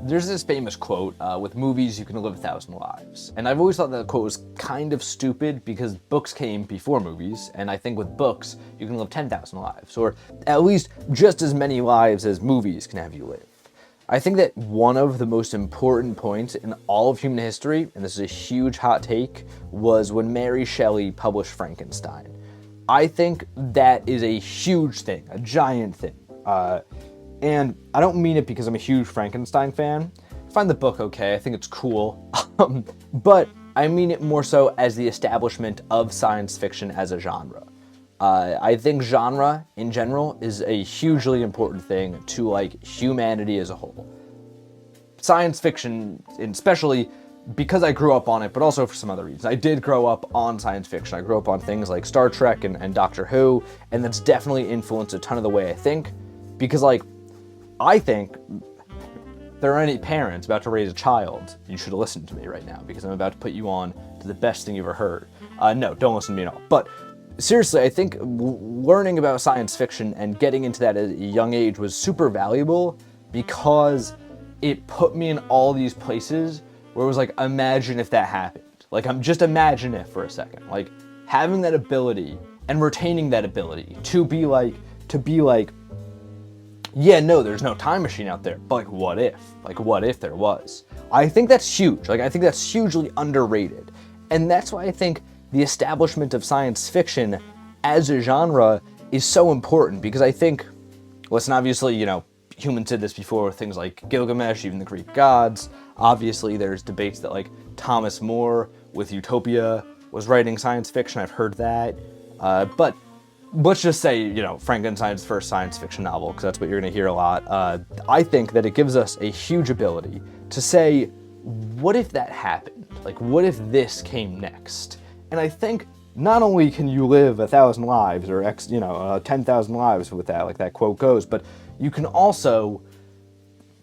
there's this famous quote, with movies you can live 1,000 lives. And I've always thought that quote was kind of stupid because books came before movies, and I think with books you can live 10,000 lives, or at least just as many lives as movies can have you live. I think that one of the most important points in all of human history, and this is a huge hot take, was when Mary Shelley published Frankenstein. I think that is a huge thing, a giant thing. And I don't mean it because I'm a huge Frankenstein fan. I find the book okay, I think it's cool. But I mean it more so as the establishment of science fiction as a genre. I think genre, in general, is a hugely important thing to, like, humanity as a whole. Science fiction, especially because I grew up on it, but also for some other reasons. I did grow up on science fiction. I grew up on things like Star Trek and Doctor Who, and that's definitely influenced a ton of the way I think. Because, like, I think if there are any parents about to raise a child, you should listen to me right now, because I'm about to put you on to the best thing you've ever heard. No, don't listen to me at all. But seriously, I think learning about science fiction and getting into that at a young age was super valuable because it put me in all these places where it was like, imagine if that happened. Like, just imagine it for a second. Like, having that ability and retaining that ability to be like, yeah, no, there's no time machine out there, but like, what if? Like, what if there was? I think that's huge. Like, I think that's hugely underrated. And that's why I think the establishment of science fiction as a genre is so important, because I think, listen, obviously, humans did this before with things like Gilgamesh, even the Greek gods. Obviously, there's debates that, like, Thomas More with Utopia was writing science fiction. I've heard that. But let's just say, Frankenstein's first science fiction novel, because that's what you're going to hear a lot. I think that it gives us a huge ability to say, what if that happened? Like, what if this came next? And I think not only can you live 1,000 lives or 10,000 lives with that, like that quote goes, but you can also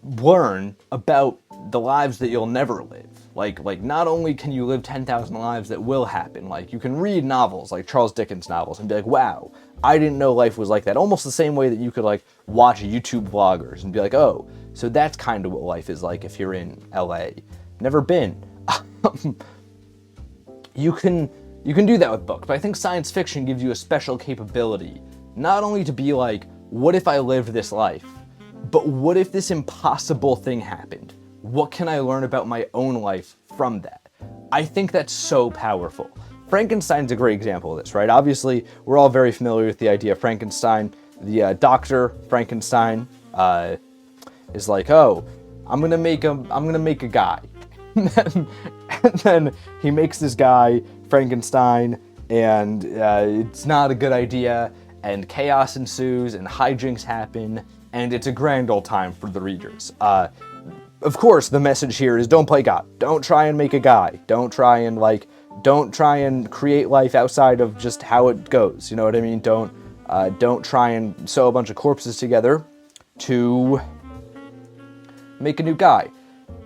learn about the lives that you'll never live. Like not only can you live 10,000 lives that will happen, like you can read novels like Charles Dickens novels and be like, wow, I didn't know life was like that. Almost the same way that you could, like, watch YouTube vloggers and be like, oh, so that's kind of what life is like if you're in LA. Never been. You can do that with books, but I think science fiction gives you a special capability, not only to be like, what if I lived this life, but what if this impossible thing happened? What can I learn about my own life from that? I think that's so powerful. Frankenstein's a great example of this, right? Obviously, we're all very familiar with the idea of Frankenstein. The Dr. Frankenstein is like, oh, I'm gonna make a guy. and then he makes this guy, Frankenstein, and it's not a good idea, and chaos ensues, and hijinks happen, and it's a grand old time for the readers. Of course, the message here is don't play God. Don't try and make a guy. Don't try and create life outside of just how it goes. You know what I mean? Don't try and sew a bunch of corpses together to make a new guy.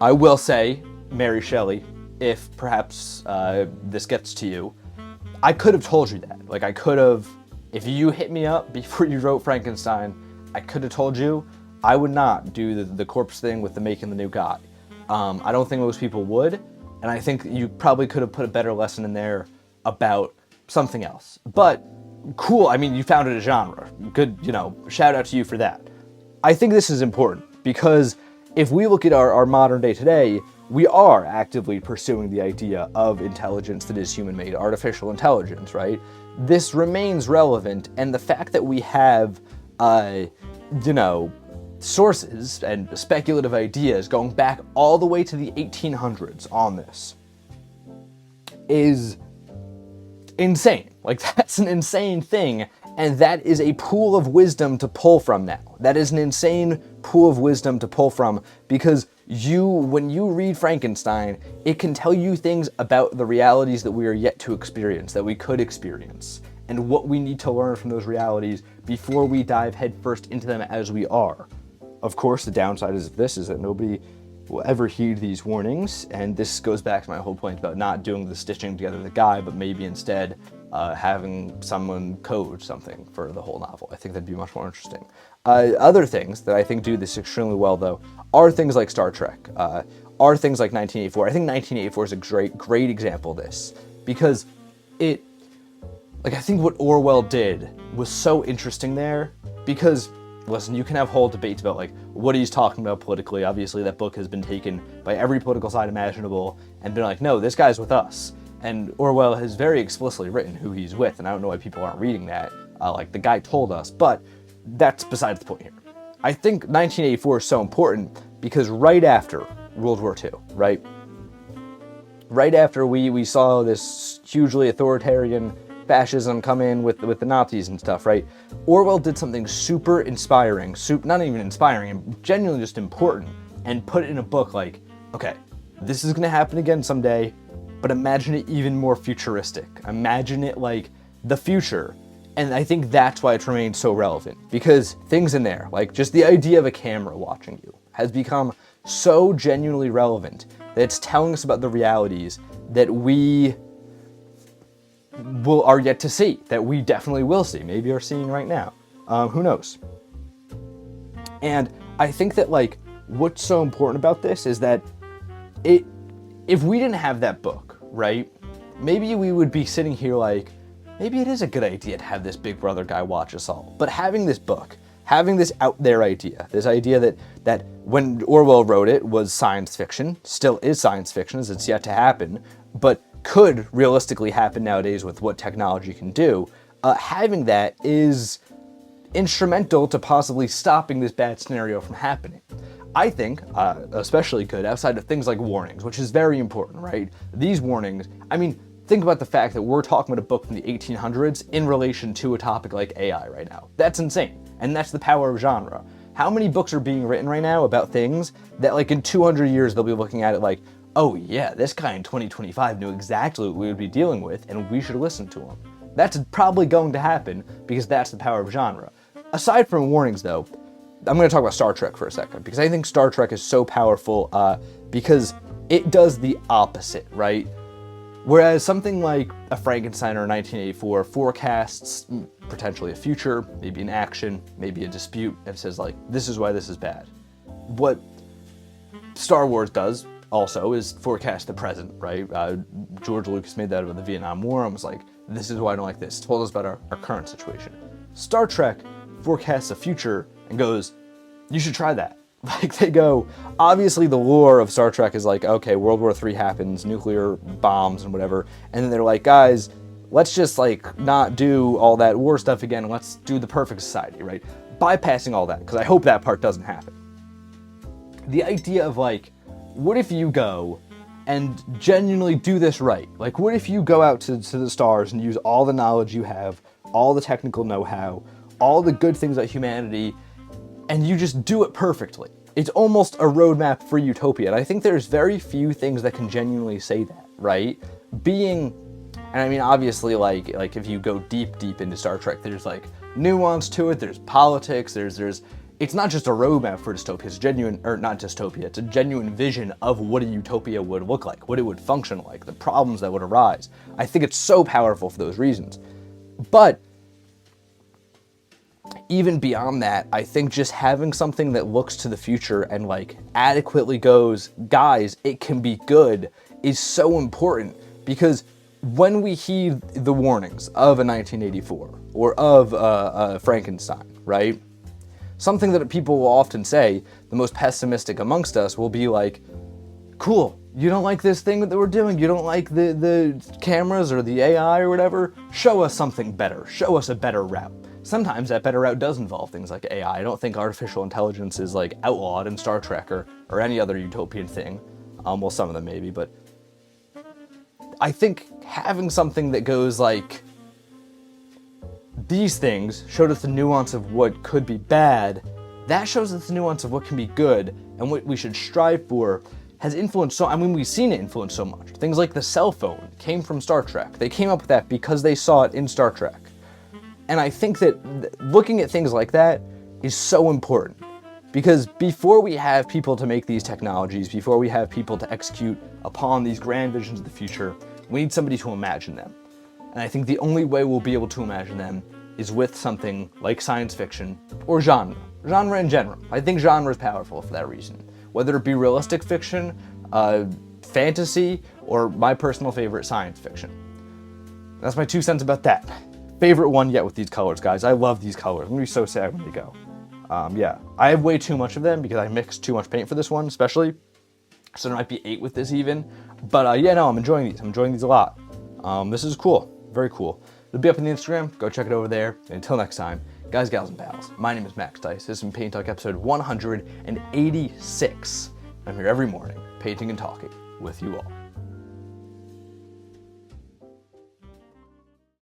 I will say, Mary Shelley, if perhaps this gets to you, I could have told you that. Like, I could have, if you hit me up before you wrote Frankenstein, I could have told you I would not do the corpse thing with the making the new guy. I don't think most people would, and I think you probably could have put a better lesson in there about something else. But cool, I mean, you founded a genre. Good, shout out to you for that. I think this is important because if we look at our modern day today, we are actively pursuing the idea of intelligence that is human-made, artificial intelligence, right? This remains relevant, and the fact that we have, sources and speculative ideas going back all the way to the 1800s on this is insane. Like, that's an insane thing, and that is a pool of wisdom to pull from now. That is an insane pool of wisdom to pull from, because when you read Frankenstein, it can tell you things about the realities that we are yet to experience, that we could experience, and what we need to learn from those realities before we dive headfirst into them as we are. Of course, the downside is that nobody will ever heed these warnings, and this goes back to my whole point about not doing the stitching together of the guy, but maybe instead having someone code something for the whole novel. I think that'd be much more interesting. Other things that I think do this extremely well, though, are things like Star Trek, are things like 1984. I think 1984 is a great example of this, because it, like, I think what Orwell did was so interesting there, because, listen, you can have whole debates about, like, what he's talking about politically. Obviously, that book has been taken by every political side imaginable and been like, no, this guy's with us. And Orwell has very explicitly written who he's with, and I don't know why people aren't reading that. Like, the guy told us, but that's besides the point here. I think 1984 is so important because right after World War II, right? Right after we saw this hugely authoritarian fascism come in with the Nazis and stuff, right? Orwell did something super inspiring, not even inspiring, genuinely just important, and put it in a book like, okay, this is gonna happen again someday, but imagine it even more futuristic. Imagine it like the future. And I think that's why it's remained so relevant, because things in there, like just the idea of a camera watching you, has become so genuinely relevant that it's telling us about the realities that we are yet to see, that we definitely will see, maybe are seeing right now. Who knows? And I think that, like, what's so important about this is that if we didn't have that book, right, maybe we would be sitting here like, maybe it is a good idea to have this Big Brother guy watch us all. But having this book, having this out there idea, this idea that when Orwell wrote it was science fiction, still is science fiction as it's yet to happen, but could realistically happen nowadays with what technology can do, having that is instrumental to possibly stopping this bad scenario from happening. I think, especially good outside of things like warnings, which is very important, right? These warnings, I mean, think about the fact that we're talking about a book from the 1800s in relation to a topic like AI right now. That's insane. And that's the power of genre. How many books are being written right now about things that, like, in 200 years they'll be looking at it like, oh yeah, this guy in 2025 knew exactly what we would be dealing with and we should listen to him. That's probably going to happen because that's the power of genre. Aside from warnings though, I'm going to talk about Star Trek for a second, because I think Star Trek is so powerful because it does the opposite, right? Whereas something like a Frankenstein or 1984 forecasts potentially a future, maybe an action, maybe a dispute, and says like, this is why this is bad. What Star Wars does also is forecast the present, right? George Lucas made that about the Vietnam War and was like, this is why I don't like this. Told us about our current situation. Star Trek forecasts a future and goes, you should try that. Like, they go, obviously the lore of Star Trek is like, okay, World War III happens, nuclear bombs and whatever, and then they're like, guys, let's just like not do all that war stuff again, let's do the perfect society, right? Bypassing all that, because I hope that part doesn't happen. The idea of like, what if you go and genuinely do this right? Like, what if you go out to the stars and use all the knowledge you have, all the technical know-how, all the good things about humanity, and you just do it perfectly? It's almost a roadmap for utopia. And I think there's very few things that can genuinely say that, right? And I mean, obviously, like if you go deep into Star Trek, there's like nuance to it, there's politics, it's not just a roadmap for dystopia, it's genuine, or not dystopia, it's a genuine vision of what a utopia would look like, what it would function like, the problems that would arise. I think it's so powerful for those reasons. But even beyond that, I think just having something that looks to the future and like adequately goes, guys, it can be good, is so important, because when we heed the warnings of a 1984 or of Frankenstein, right? Something that people will often say, the most pessimistic amongst us will be like, cool, you don't like this thing that we're doing, you don't like the cameras or the AI or whatever, show us something better, show us a better route. Sometimes that better route does involve things like AI. I don't think artificial intelligence is like outlawed in Star Trek or any other utopian thing. Well, some of them maybe, but I think having something that goes like, these things showed us the nuance of what could be bad, that shows us the nuance of what can be good and what we should strive for, has influenced so, I mean, we've seen it influence so much. Things like the cell phone came from Star Trek. They came up with that because they saw it in Star Trek. And I think that looking at things like that is so important, because before we have people to make these technologies, before we have people to execute upon these grand visions of the future, we need somebody to imagine them. And I think the only way we'll be able to imagine them is with something like science fiction or genre in general. I think genre is powerful for that reason. whether it be realistic fiction, fantasy, or my personal favorite, science fiction. That's my 2 cents about that. Favorite one yet with these colors, guys. I love these colors. I'm gonna be so sad when they go. Yeah, I have way too much of them because I mixed too much paint for this one, especially. So there might be 8 with this even. But yeah, no, I'm enjoying these. I'm enjoying these a lot. This is cool. Very cool. It'll be up on the Instagram. Go check it over there. And until next time, guys, gals, and pals, my name is Max Dice. This is Paint Talk episode 186. I'm here every morning, painting and talking with you all.